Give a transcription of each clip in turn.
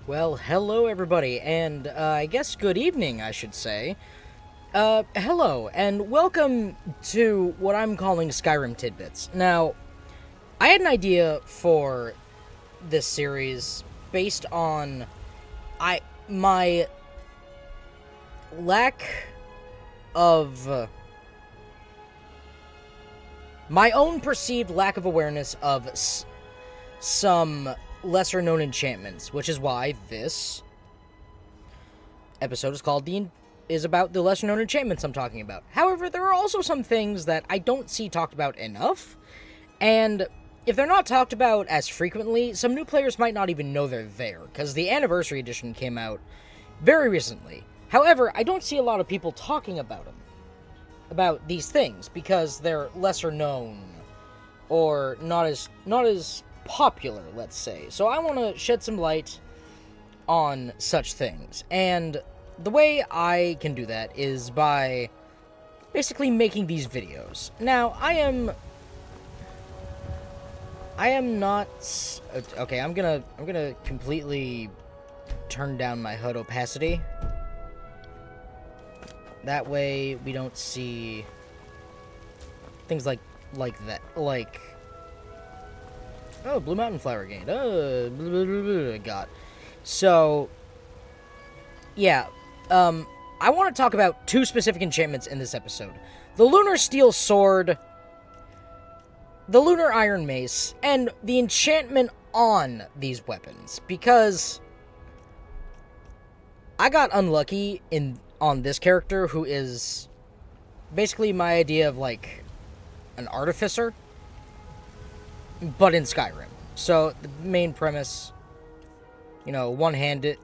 Well, hello everybody, and I guess good evening, I should say. Hello, and welcome to what I'm calling Skyrim Tidbits. Now, I had an idea for this series based on my lack of my own perceived lack of awareness of some lesser known enchantments, which is why this episode is about the lesser known enchantments I'm talking about. However, there are also some things that I don't see talked about enough, and if they're not talked about as frequently, some new players might not even know they're there, because the Anniversary Edition came out very recently. However, I don't see a lot of people talking about them, about these things, because they're lesser known, or not as popular, let's say. So I want to shed some light on such things, and the way I can do that is by basically making these videos. Now, I am not okay. I'm gonna completely turn down my HUD opacity. That way we don't see things like that. Like, oh, Blue Mountain Flower gained. Oh, blah, blah, blah, blah, got. So, yeah. I want to talk about two specific enchantments in this episode: the Lunar Steel Sword, the Lunar Iron Mace, and the enchantment on these weapons, because I got unlucky on this character, who is basically my idea of like an artificer, but in Skyrim. So the main premise, one-handed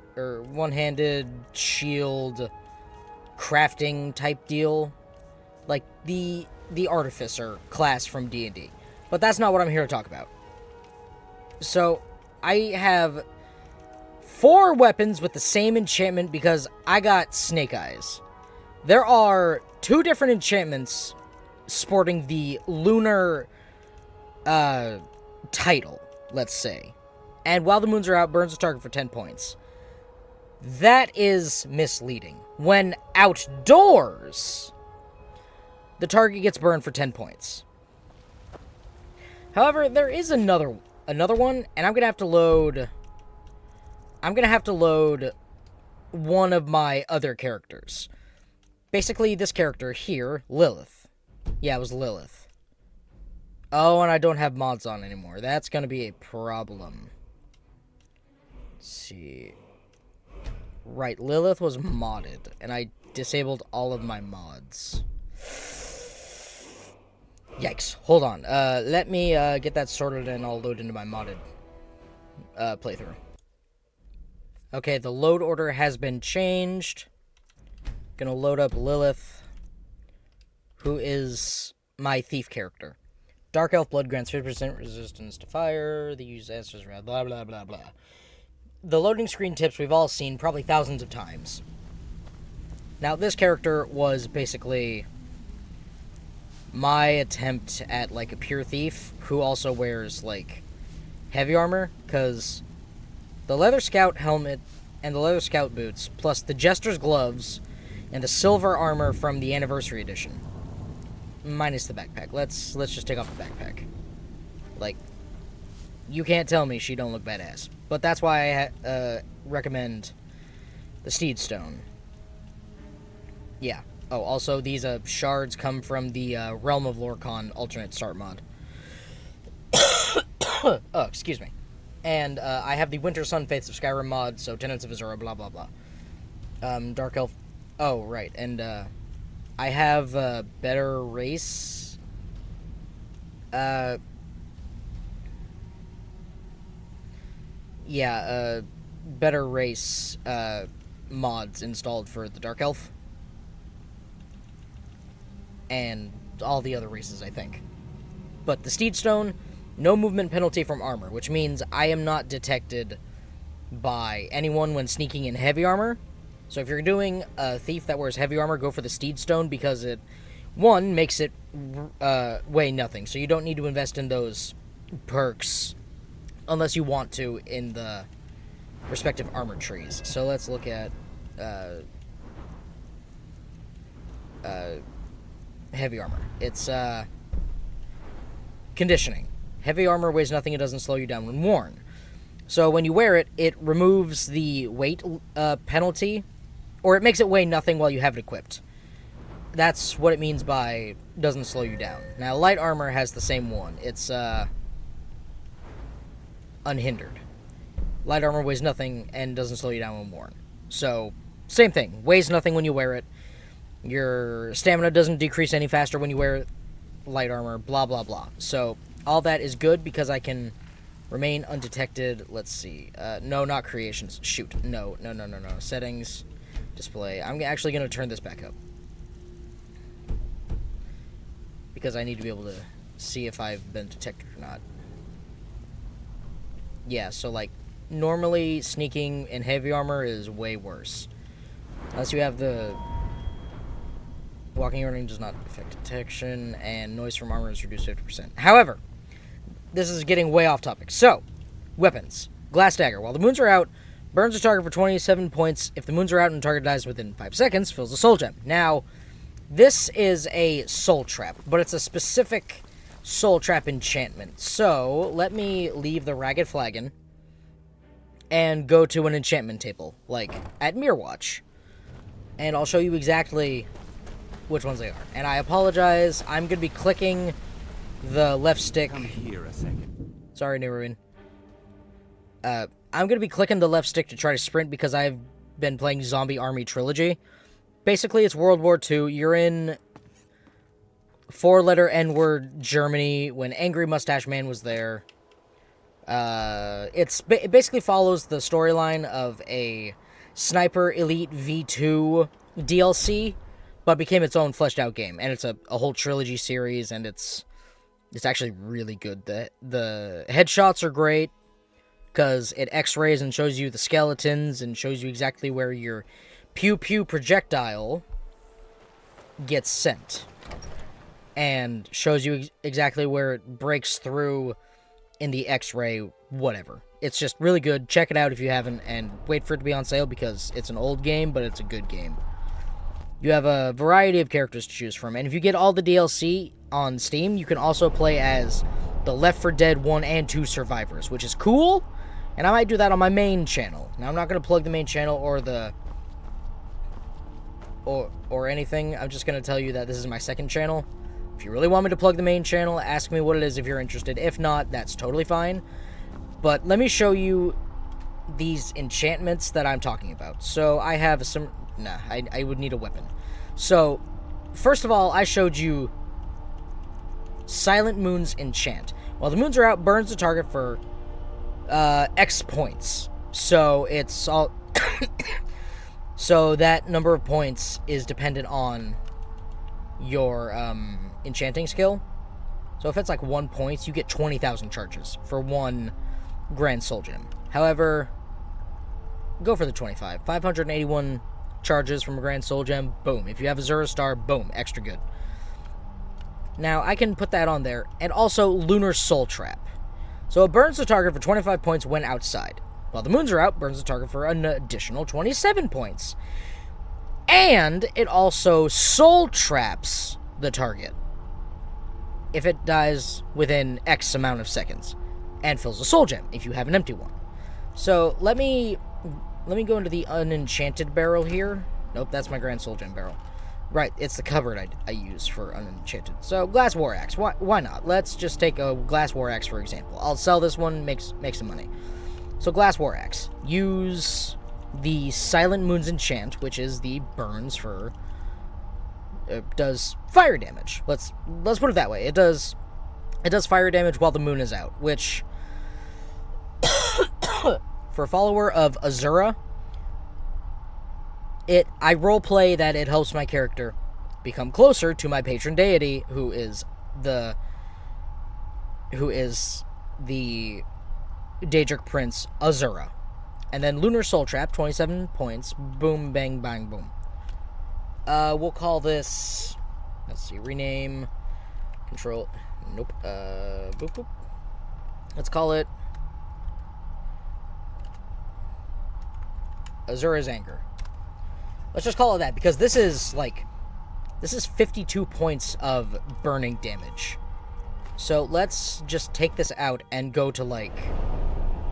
shield crafting type deal, like the artificer class from D&D. But that's not what I'm here to talk about. So I have 4 weapons with the same enchantment because I got snake eyes. There are 2 different enchantments sporting the Lunar title, let's say. And while the moons are out, burns a target for 10 points. That is misleading. When outdoors, the target gets burned for 10 points. However, there is another one, and I'm gonna have to load one of my other characters. Basically, this character here, Lilith. Yeah, it was Lilith. Oh, and I don't have mods on anymore. That's gonna be a problem. Let's see. Right, Lilith was modded, and I disabled all of my mods. Yikes. Hold on. Let me get that sorted, and I'll load into my modded playthrough. Okay, the load order has been changed. Gonna load up Lilith, who is my thief character. Dark Elf Blood grants 50% resistance to fire. The use answers around, blah, blah, blah, blah. The loading screen tips we've all seen probably thousands of times. Now, this character was basically my attempt at, like, a pure thief who also wears, like, heavy armor, because the leather scout helmet and the leather scout boots, plus the jester's gloves and the silver armor from the Anniversary Edition. Minus the backpack. Let's just take off the backpack. Like, you can't tell me she don't look badass. But that's why I recommend the Steed Stone. Yeah. Oh, also, these shards come from the Realm of Lorcon alternate start mod. Oh, excuse me. And I have the Winter Sun Faiths of Skyrim mod, so Tenants of Azura, blah, blah, blah. Dark Elf. Oh, right. And I have better race. Better race mods installed for the Dark Elf. And all the other races, I think. But the Steed Stone, no movement penalty from armor, which means I am not detected by anyone when sneaking in heavy armor. So if you're doing a thief that wears heavy armor, go for the Steed Stone, because it, one, makes it weigh nothing. So you don't need to invest in those perks unless you want to in the respective armor trees. So let's look at heavy armor. It's conditioning. Heavy armor weighs nothing, it doesn't slow you down when worn. So when you wear it, it removes the weight penalty, or it makes it weigh nothing while you have it equipped. That's what it means by doesn't slow you down. Now, light armor has the same one. It's unhindered. Light armor weighs nothing and doesn't slow you down when worn. So, same thing. Weighs nothing when you wear it. Your stamina doesn't decrease any faster when you wear light armor, blah, blah, blah. So, all that is good because I can remain undetected. Let's see. No, not creations. Shoot. No. Settings. Display. I'm actually going to turn this back up, because I need to be able to see if I've been detected or not. Yeah, so, like, normally sneaking in heavy armor is way worse. Unless you have the walking and running does not affect detection, and noise from armor is reduced 50%. However, this is getting way off topic. So, weapons. Glass dagger. While the moons are out, burns a target for 27 points. If the moons are out and the target dies within 5 seconds, fills a soul gem. Now, this is a soul trap, but it's a specific soul trap enchantment. So, let me leave the Ragged Flagon and go to an enchantment table, like at Mirrorwatch. And I'll show you exactly which ones they are. And I apologize, I'm going to be clicking the left stick. Come here a second. Sorry, Neruin. I'm going to be clicking the left stick to try to sprint because I've been playing Zombie Army Trilogy. Basically, it's World War II. You're in four-letter N-word Germany when Angry Mustache Man was there. It basically follows the storyline of a Sniper Elite V2 DLC, but became its own fleshed-out game. And it's a whole trilogy series, and it's actually really good. The headshots are great, because it x-rays and shows you the skeletons, and shows you exactly where your pew-pew projectile gets sent. And shows you exactly where it breaks through in the x-ray, whatever. It's just really good. Check it out if you haven't, and wait for it to be on sale, because it's an old game, but it's a good game. You have a variety of characters to choose from, and if you get all the DLC on Steam, you can also play as the Left 4 Dead 1 and 2 survivors, which is cool, and I might do that on my main channel. Now, I'm not going to plug the main channel or anything. I'm just going to tell you that this is my second channel. If you really want me to plug the main channel, ask me what it is if you're interested. If not, that's totally fine. But let me show you these enchantments that I'm talking about. So I have some... Nah, I would need a weapon. So, first of all, I showed you Silent Moon's Enchant. While the moons are out, burns the target for X points. So it's all... So that number of points is dependent on your enchanting skill. So if it's like 1 point, you get 20,000 charges for one Grand Soul Gem. However, go for the 25. 581 charges from a Grand Soul Gem, boom. If you have Azura Star, boom, extra good. Now, I can put that on there. And also, Lunar Soul Trap. So it burns the target for 25 points when outside. While the moons are out, burns the target for an additional 27 points. And it also soul traps the target if it dies within X amount of seconds, and fills a soul gem if you have an empty one. So let me go into the unenchanted barrel here. Nope, that's my Grand Soul Gem barrel. Right, it's the cupboard I use for unenchanted. So glass war axe, why not? Let's just take a glass war axe for example. I'll sell this one, make some money. So glass war axe, use the Silent Moon's Enchant, which is the burns for does fire damage. Let's put it that way. It does fire damage while the moon is out, which for a follower of Azura, I roleplay that it helps my character become closer to my patron deity, who is the Daedric Prince Azura. And then Lunar Soul Trap, 27 points. Boom, bang, bang, boom. We'll call this... Let's see, rename... Control... Nope. Boop, boop. Let's call it... Azura's Anger. Let's just call it that, because this is, like... This is 52 points of burning damage. So let's just take this out and go to, like...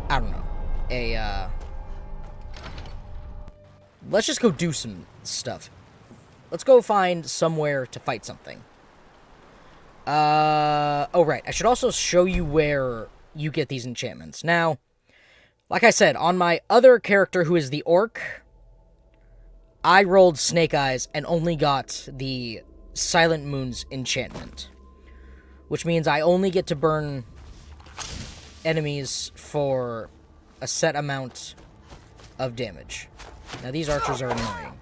I don't know. Let's just go do some stuff. Let's go find somewhere to fight something. Oh, right. I should also show you where you get these enchantments. Now, like I said, on my other character, who is the orc, I rolled Snake Eyes and only got the Silent Moon's enchantment, which means I only get to burn enemies for a set amount of damage. Now, these archers are annoying,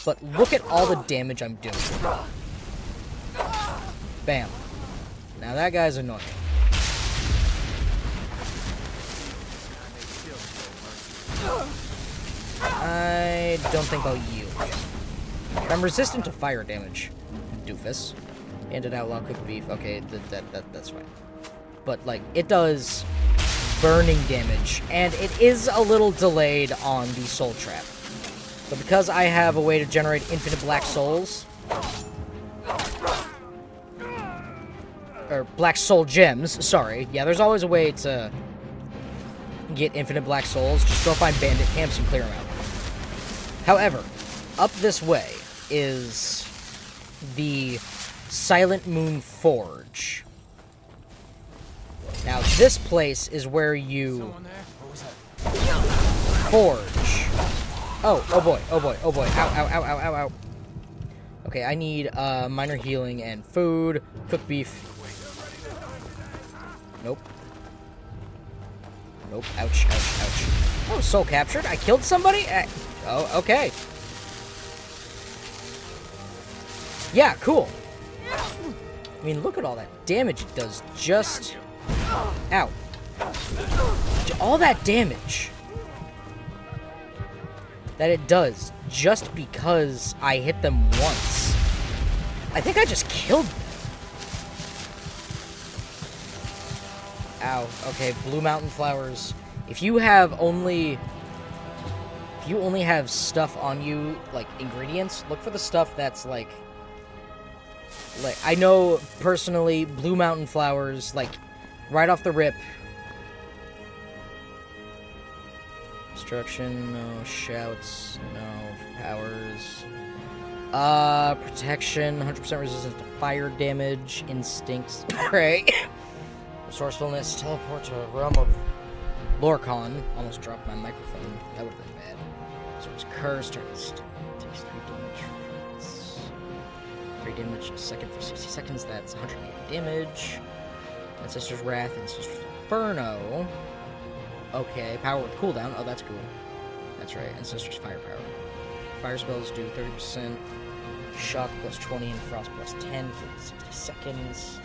but look at all the damage I'm doing. Bam. Now that guy's annoying. I don't think I'll yield. I'm resistant to fire damage, doofus. Handed outlaw cooked beef. Okay, that's fine. But, like, it does burning damage, and it is a little delayed on the soul trap. But because I have a way to generate infinite black souls... Or black soul gems, sorry. Yeah, there's always a way to get infinite black souls. Just go find bandit camps and clear them out. However, up this way is the Silent Moon Forge. Now, this place is where you forge. Oh boy, oh boy, oh boy. Ow, ow, ow, ow, ow, ow. Okay, I need minor healing and food. Cooked beef. Nope. Nope. Ouch, ouch, ouch. Oh, soul captured. I killed somebody? Oh, okay. Yeah, cool. I mean, look at all that damage it does just... Ow. All that damage that it does just because I hit them once. I think I just killed them. Ow. Okay, blue mountain flowers. If you only have stuff on you, like ingredients, look for the stuff that's like I know personally blue mountain flowers, like right off the rip. Destruction, no. Shouts, no. Powers. Protection, 100% resistance to fire damage. Instincts. Great. Resourcefulness, teleport to a realm of Lorcon. Almost dropped my microphone. That would have been bad. So it's curse, takes 3 damage. 3 damage a second for 60 seconds. That's 180 damage. Ancestor's Wrath, Ancestor's Inferno. Okay, power with cooldown. Oh, that's cool. That's right. Ancestor's Firepower. Fire spells do 30%. Shock plus 20 and Frost plus 10 for 60 seconds.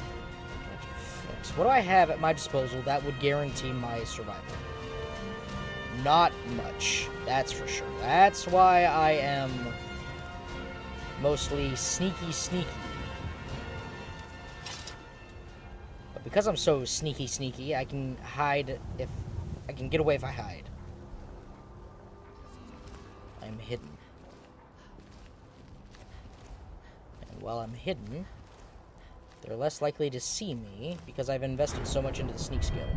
What do I have at my disposal that would guarantee my survival? Not much, that's for sure. That's why I am mostly sneaky. But because I'm so sneaky, I can hide if... I can get away if I hide. I'm hidden. And while I'm hidden... they're less likely to see me because I've invested so much into the sneak skill.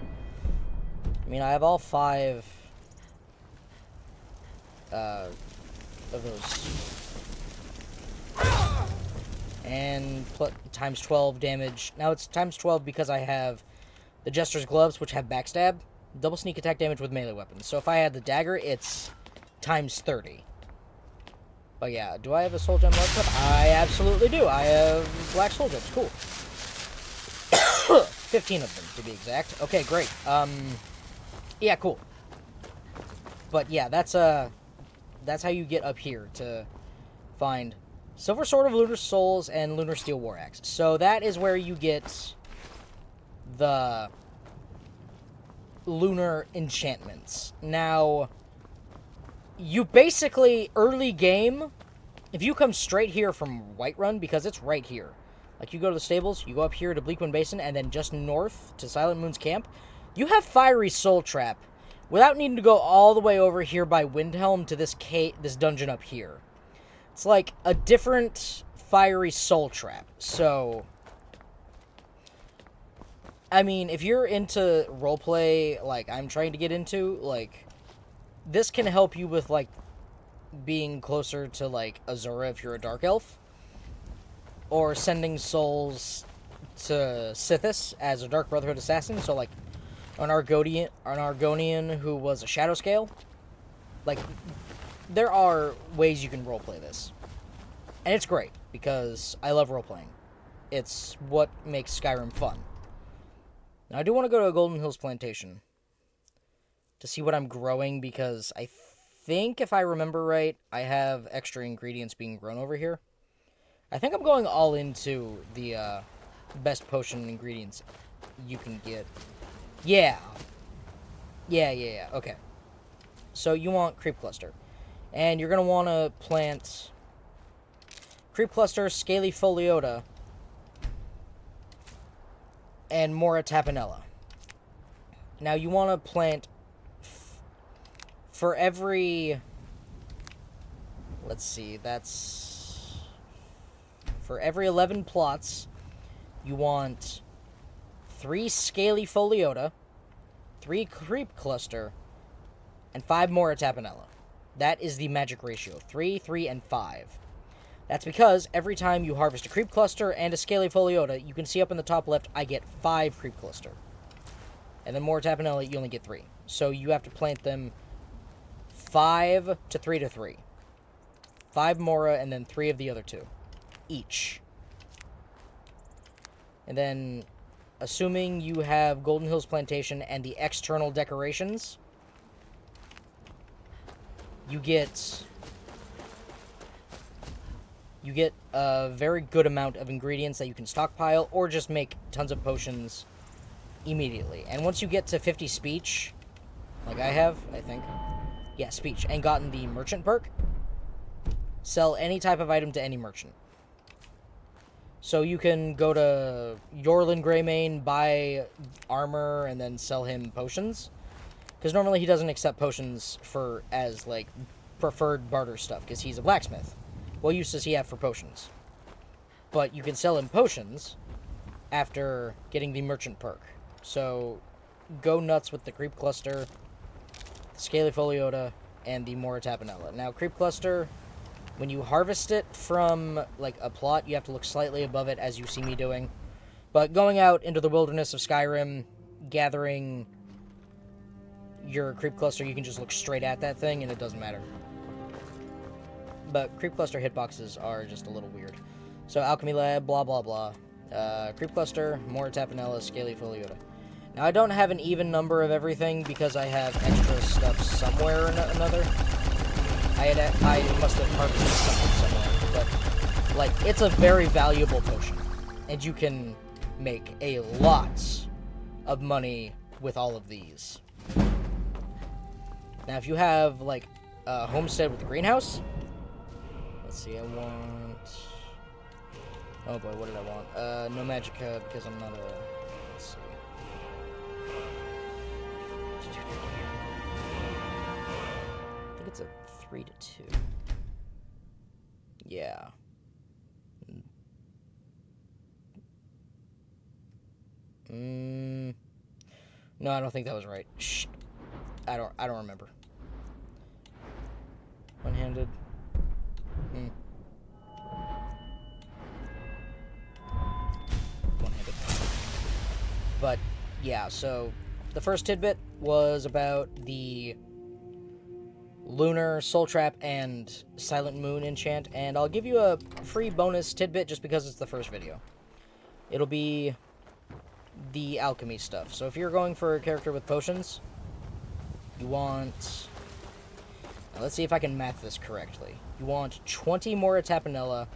I mean, I have all 5 of those. And times 12 damage. Now it's times 12 because I have the Jester's Gloves, which have backstab. Double sneak attack damage with melee weapons. So if I had the dagger, it's times 30. But yeah, do I have a soul gem left up? I absolutely do. I have black soul gems. Cool. 15 of them, to be exact. Okay, great. Yeah, cool. But yeah, that's how you get up here to find Silver Sword of Lunar Souls and Lunar Steel War Axe. So that is where you get the Lunar enchantments. Now, you basically, early game, if you come straight here from Whiterun, because it's right here, like you go to the stables, you go up here to Bleakwind Basin, and then just north to Silent Moon's camp, you have Fiery Soul Trap, without needing to go all the way over here by Windhelm to this dungeon up here. It's like a different fiery soul trap. So, I mean, if you're into roleplay, like I'm trying to get into, like, this can help you with, like, being closer to, like, Azura if you're a Dark Elf. Or sending souls to Sithis as a Dark Brotherhood assassin. So, like, an Argonian who was a Shadow Scale. Like, there are ways you can roleplay this. And it's great, because I love roleplaying. It's what makes Skyrim fun. Now, I do want to go to a Golden Hills Plantation to see what I'm growing, because I think, if I remember right, I have extra ingredients being grown over here. I think I'm going all into the best potion ingredients you can get. Yeah. Yeah. Okay. So you want Creep Cluster. And you're going to want to plant Creep Cluster, Scaly Foliota, and Mora Tapanella. Now you want to plant for every... Let's see, that's... For every 11 plots, you want 3 Scaly Foliota, 3 Creep Cluster, and 5 Mora Tapanella. That is the magic ratio. 3, 3, and 5. That's because every time you harvest a Creep Cluster and a Scaly Foliota, you can see up in the top left, I get 5 Creep Cluster. And then Mora Tapanella, you only get 3. So you have to plant them 5 to 3 to 3. 5 Mora, and then 3 of the other 2. Each. And then, assuming you have Golden Hills Plantation and the external decorations, you get a very good amount of ingredients that you can stockpile, or just make tons of potions immediately. And once you get to 50 speech, like I have, I think, yeah, speech, and gotten the merchant perk, sell any type of item to any merchant. So you can go to Yorlin Greymane, buy armor, and then sell him potions. Because normally he doesn't accept potions as, like, preferred barter stuff, because he's a blacksmith. What use does he have for potions? But you can sell him potions after getting the merchant perk. So, go nuts with the Creep Cluster, the Scaly Foliota, and the Mora Tapanella. Now, Creep Cluster, when you harvest it from, like, a plot, you have to look slightly above it, as you see me doing. But going out into the wilderness of Skyrim, gathering your Creep Cluster, you can just look straight at that thing, and it doesn't matter. But Creep Cluster hitboxes are just a little weird. So, Alchemy Lab, blah, blah, blah. Creep Cluster, Mora Tapanella, Scaly Foliota. Now, I don't have an even number of everything, because I have extra stuff somewhere or another. I must have harvested something somewhere. But, like, it's a very valuable potion. And you can make a lot of money with all of these. Now, if you have, like, a homestead with a greenhouse... Let's see, I want... Oh boy, what did I want? No Magicka, because I'm not a... Let's see. I think it's a 3 to 2. Yeah. No, I don't think that was right. Shh. I don't remember. One-handed. One-handed. But, yeah, so the first tidbit was about the Lunar, Soul Trap, and Silent Moon enchant, and I'll give you a free bonus tidbit just because it's the first video. It'll be the alchemy stuff. So if you're going for a character with potions, you want... Now let's see if I can math this correctly. You want 20 Mora Tapanella,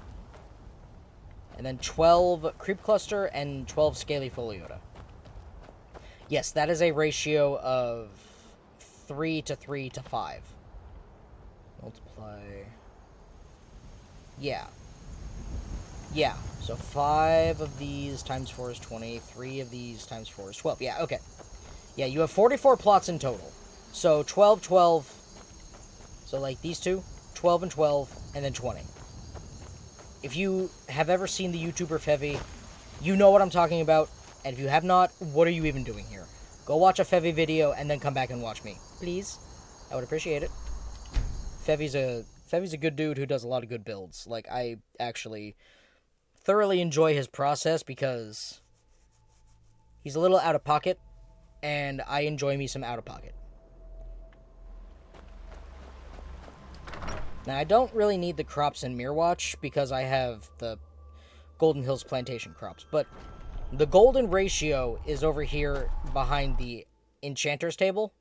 and then 12 Creep Cluster, and 12 Scaly Foliota. Yes, that is a ratio of 3 to 3 to 5. Multiply... Yeah. Yeah, so 5 of these times 4 is 20, 3 of these times 4 is 12. Yeah, okay. Yeah, you have 44 plots in total. So 12, 12. So like these two, 12 and 12, and then 20. If you have ever seen the YouTuber Fevy, you know what I'm talking about. And if you have not, what are you even doing here? Go watch a Fevy video and then come back and watch me. Please. I would appreciate it. Fevy's a good dude who does a lot of good builds. Like, I actually thoroughly enjoy his process because he's a little out of pocket, and I enjoy me some out of pocket. Now, I don't really need the crops in Mirrorwatch because I have the Golden Hills Plantation crops, but the golden ratio is over here behind the Enchanter's table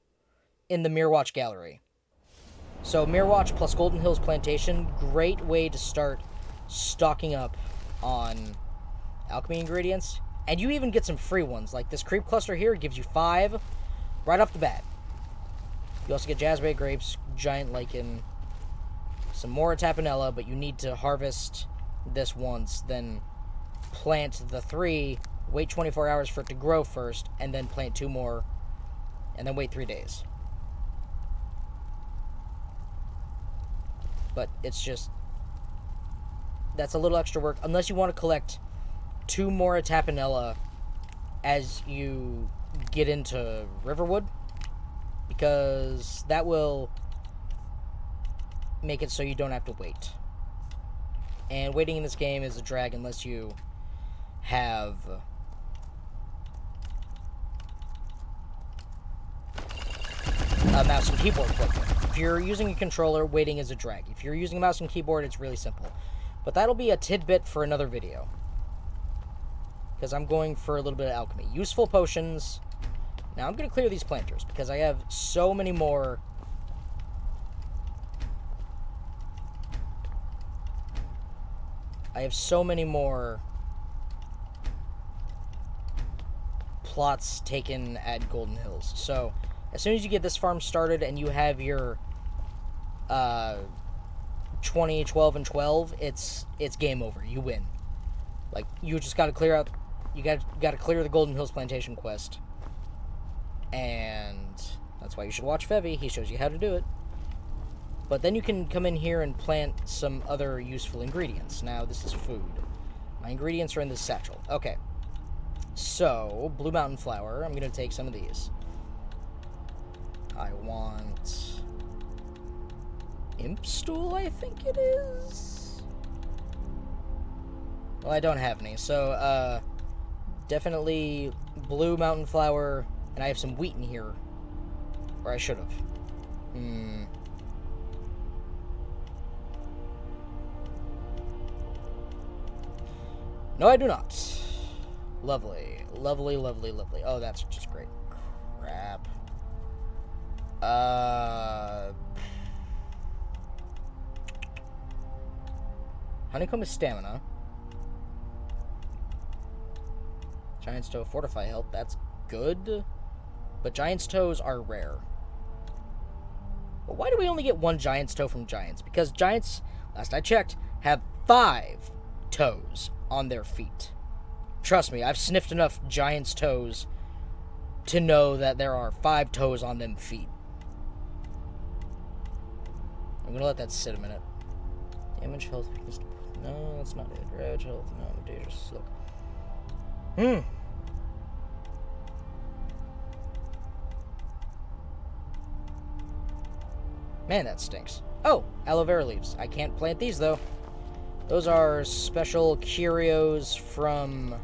in the Mirrorwatch gallery. So Mirrorwatch plus Golden Hills Plantation, great way to start stocking up on alchemy ingredients. And you even get some free ones, like this creep cluster here gives you 5 right off the bat. You also get jazzberry grapes, giant lichen, some more tapanella, but you need to harvest this once, then plant the 3, wait 24 hours for it to grow first, and then plant 2 more, and then wait 3 days. But it's just, that's a little extra work, unless you want to collect 2 more tapanella as you get into Riverwood, because that will make it so you don't have to wait. And waiting in this game is a drag unless you have a mouse and keyboard clicker. If you're using a controller, waiting is a drag. If you're using a mouse and keyboard, it's really simple. But that'll be a tidbit for another video, because I'm going for a little bit of alchemy. Useful potions. Now I'm going to clear these planters, because I have so many more plots taken at Golden Hills. So, as soon as you get this farm started and you have your 20, 12, and 12, it's game over. You win. Like, you just got to clear out, you got to clear the Golden Hills Plantation quest. And that's why you should watch Fevy. He shows you how to do it. But then you can come in here and plant some other useful ingredients. Now, this is food. My ingredients are in this satchel. Okay. So, Blue Mountain Flower. I'm going to take some of these. I want Imp Stool, I think it is. Well, I don't have any. So, definitely Blue Mountain Flower. And I have some wheat in here. Or I should have. No, I do not. Lovely. Lovely, lovely, lovely. Oh, that's just great. Crap. Honeycomb is stamina. Giant's Toe, Fortify Health. That's good. But Giant's Toes are rare. But why do we only get 1 Giant's Toe from Giants? Because Giants, last I checked, have 5 toes on their feet. Trust me, I've sniffed enough Giant's Toes to know that there are 5 toes on them feet. I'm gonna let that sit a minute. Damage, health, weakness. No, that's not it. Ravage, health, no, dangerous. Look. Man, that stinks. Oh, aloe vera leaves. I can't plant these, though. Those are special curios from,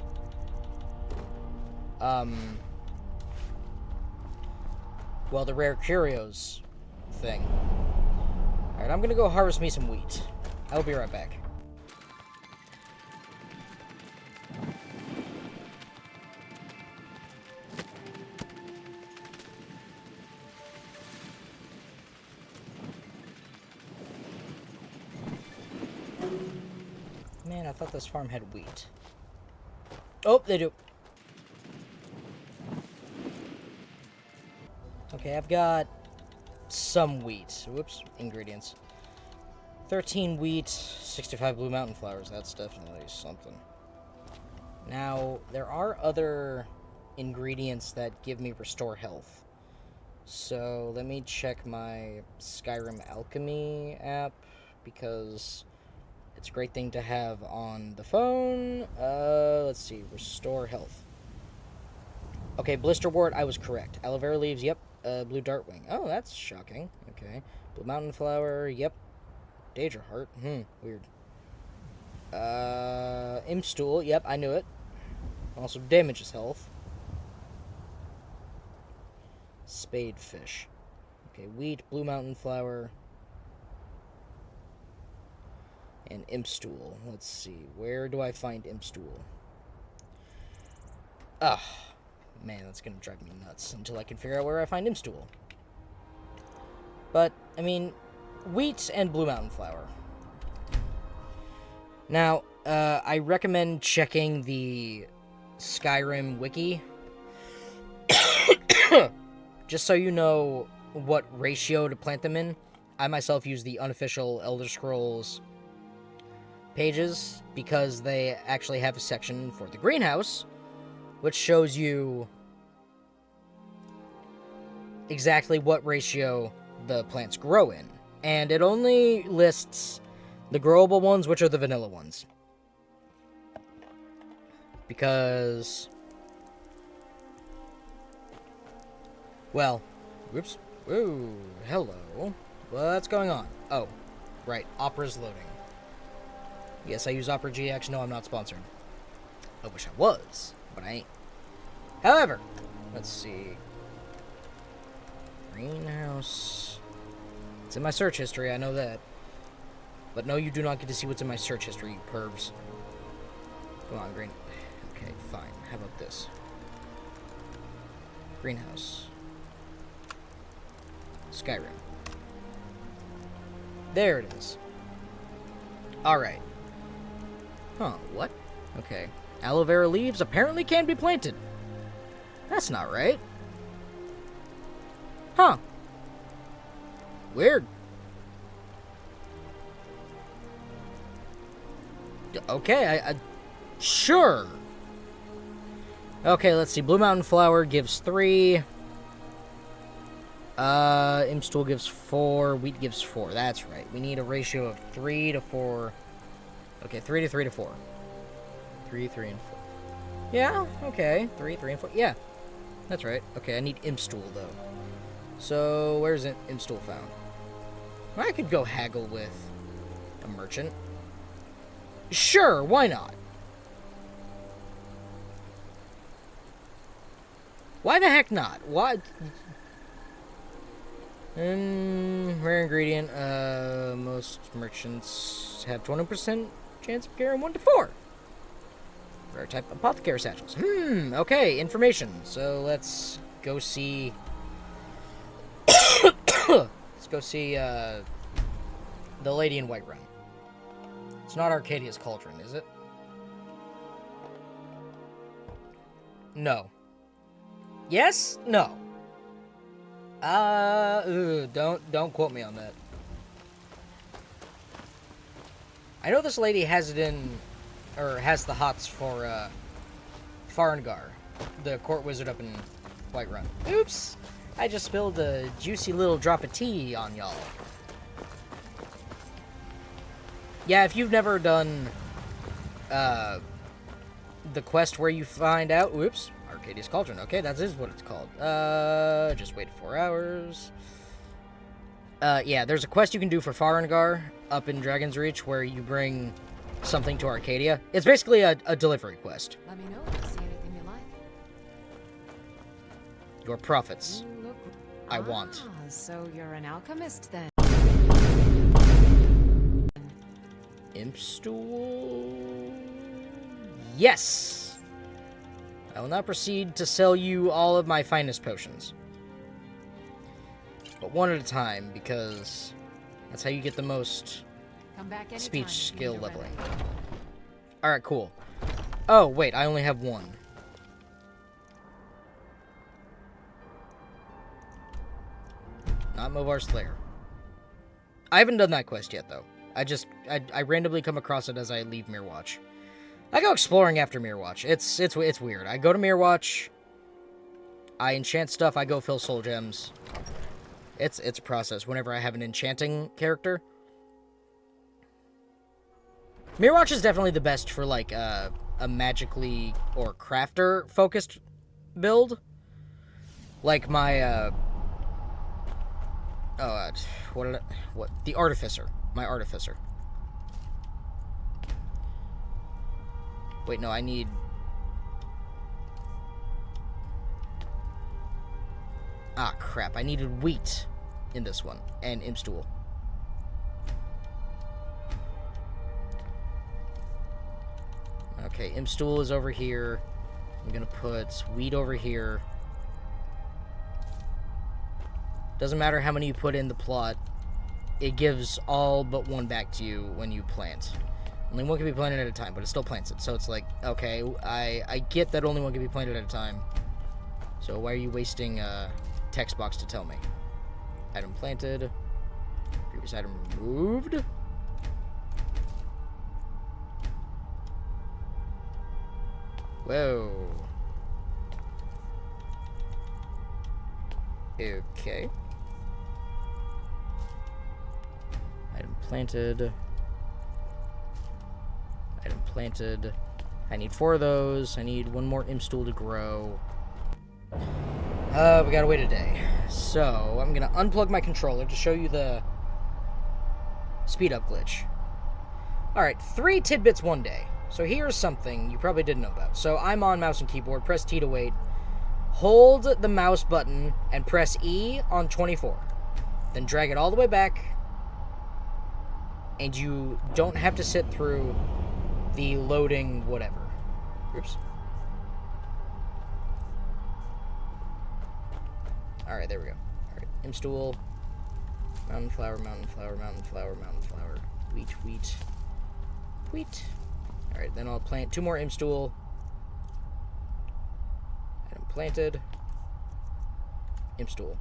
well, the rare curios thing. Alright, I'm gonna go harvest me some wheat. I'll be right back. Man, I thought this farm had wheat. Oh, they do. Okay, I've got some wheat. Whoops, ingredients. 13 wheat, 65 blue mountain flowers. That's definitely something. Now, there are other ingredients that give me restore health. So let me check my Skyrim Alchemy app because it's a great thing to have on the phone. Let's see. Restore health. Okay, Blister Wart, I was correct. Aloe vera leaves, yep. Blue Dartwing. Oh, that's shocking. Okay. Blue Mountain Flower, yep. Daedra Heart, weird. Imp Stool, yep, I knew it. Also damages health. Spadefish. Okay, Wheat, Blue Mountain Flower, and Imp Stool. Let's see, where do I find Imp Stool? Ugh. Man, that's gonna drive me nuts until I can figure out where I find Imp Stool. But, I mean, Wheat and Blue Mountain Flower. Now, I recommend checking the Skyrim wiki. Just so you know what ratio to plant them in. I myself use the unofficial Elder Scrolls pages because they actually have a section for the greenhouse, which shows you exactly what ratio the plants grow in. And it only lists the growable ones, which are the vanilla ones. Because, well, whoops, whoa, hello, what's going on? Oh, right, Opera's loading. Yes, I use Opera GX, no, I'm not sponsored. I wish I was, but I ain't. However, let's see, greenhouse, it's in my search history, I know that. But no, you do not get to see what's in my search history, you pervs. Come on, green. Okay, fine. How about this? Greenhouse. Skyrim. There it is. Alright. Huh, what? Okay. Aloe vera leaves apparently can be planted. That's not right. Huh. Weird. Okay, I sure. Okay, let's see. Blue Mountain Flower gives 3. Imp Stool gives 4. Wheat gives 4. That's right. We need a ratio of 3 to 4. Okay, 3 to 3 to 4. 3, 3, and 4. Yeah, okay. 3, 3, and 4. Yeah, that's right. Okay, I need Imp Stool, though. So, where's Imp Stool found? I could go haggle with a merchant. Sure, why not? Why the heck not? Why? Rare ingredient. Most merchants have 20% chance of carrying 1 to 4. Rare type apothecary satchels. Okay, information. So let's go see. Let's go see the lady in Whiterun. It's not Arcadia's Cauldron, is it? No. Yes? No. Don't quote me on that. I know this lady has it in, or has the hots for, Farengar, the court wizard up in Whiterun. Oops! I just spilled a juicy little drop of tea on y'all. Yeah, if you've never done, the quest where you find out... Whoops. Arcadia's Cauldron. Okay, that is what it's called. Just wait 4 hours. Yeah, there's a quest you can do for Farengar up in Dragon's Reach where you bring something to Arcadia. It's basically a delivery quest. Let me know if you see anything you like. Your profits. I want. So you're an alchemist then? Imp Stool? Yes! I will now proceed to sell you all of my finest potions. But one at a time, because that's how you get the most speech skill leveling. Alright, cool. Oh, wait, I only have 1. Not Movar's Lair. I haven't done that quest yet, though. I randomly come across it as I leave Mirwatch. I go exploring after Mirwatch. It's weird. I go to Mirwatch, I enchant stuff, I go fill soul gems. It's a process whenever I have an enchanting character. Mirrorwatch is definitely the best for, like, a magically or crafter-focused build. Like my, the Artificer. My Artificer. Wait, no, I need... Ah, crap. I needed wheat in this one. And imp stool. Okay, imp stool is over here. I'm gonna put wheat over here. Doesn't matter how many you put in the plot. It gives all but one back to you when you plant. Only one can be planted at a time, but it still plants it. So it's like, okay, I get that only one can be planted at a time. So why are you wasting text box to tell me? Item planted. Previous item removed. Whoa. Okay. Item planted. Item planted. I need 4 of those. I need 1 more imp stool to grow. We gotta wait a day. So, I'm gonna unplug my controller to show you the speed up glitch. Alright, 3 tidbits one day. So here's something you probably didn't know about. So I'm on mouse and keyboard, press T to wait. Hold the mouse button and press E on 24. Then drag it all the way back. And you don't have to sit through the loading whatever. Oops. Alright, there we go. Alright, imp stool. Mountain flower, mountain flower, mountain flower, mountain flower. Wheat, wheat. Wheat. Alright, then I'll plant 2 more imp stool. Item planted. Imp stool.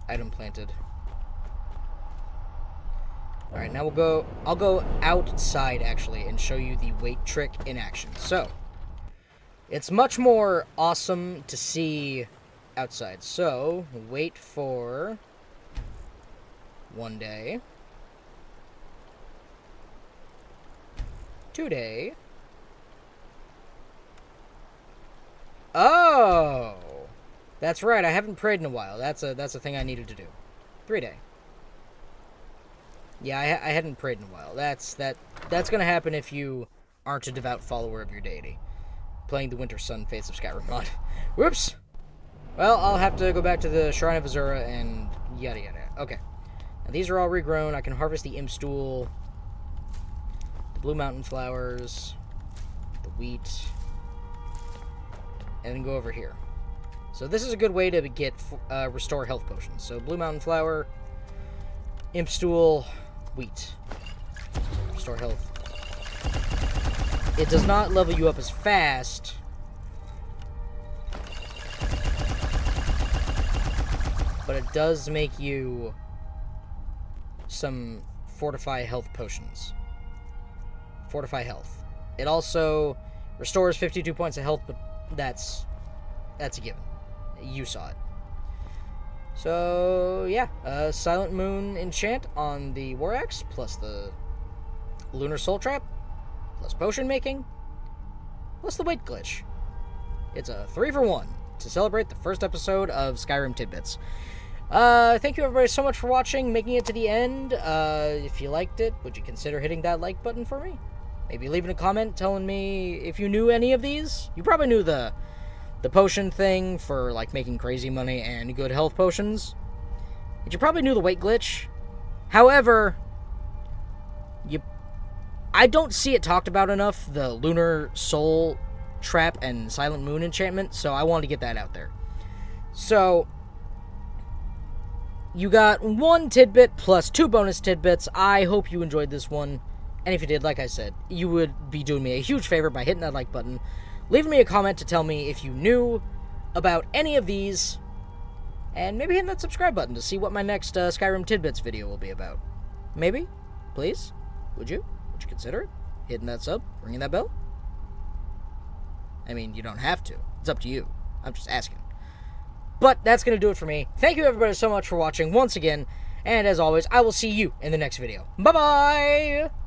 Item planted. Alright, now I'll go outside, actually, and show you the wait trick in action. So, it's much more awesome to see outside. So, wait for 1 day. 2 day. Oh! That's right, I haven't prayed in a while. That's a thing I needed to do. 3 day. Yeah, I hadn't prayed in a while. That's gonna happen if you aren't a devout follower of your deity. Playing the Winter Sun Fates of Skyrim mod. Whoops! Well, I'll have to go back to the Shrine of Azura and yada yada. Okay. Now these are all regrown. I can harvest the imp stool, the blue mountain flowers, the wheat, and then go over here. So this is a good way to get restore health potions. So blue mountain flower, imp stool, wheat. Restore health. It does not level you up as fast. But it does make you some fortify health potions. Fortify health. It also restores 52 points of health, but that's a given. You saw it. So, yeah. Silent Moon enchant on the War Axe, plus the Lunar Soul Trap, plus potion making, plus the weight glitch. It's a 3-for-1 to celebrate the first episode of Skyrim Tidbits. Thank you everybody so much for watching, making it to the end. If you liked it, would you consider hitting that like button for me? Maybe leaving a comment telling me if you knew any of these. You probably knew the potion thing for, like, making crazy money and good health potions. But you probably knew the weight glitch. However, I don't see it talked about enough, the Lunar Soul Trap and Silent Moon enchantment, so I wanted to get that out there. So, you got 1 tidbit plus 2 bonus tidbits. I hope you enjoyed this one. And if you did, like I said, you would be doing me a huge favor by hitting that like button. Leave me a comment to tell me if you knew about any of these. And maybe hit that subscribe button to see what my next Skyrim Tidbits video will be about. Maybe? Please? Would you? Would you consider it? Hitting that sub? Ringing that bell? I mean, you don't have to. It's up to you. I'm just asking. But that's going to do it for me. Thank you everybody so much for watching once again, and as always, I will see you in the next video. Bye-bye!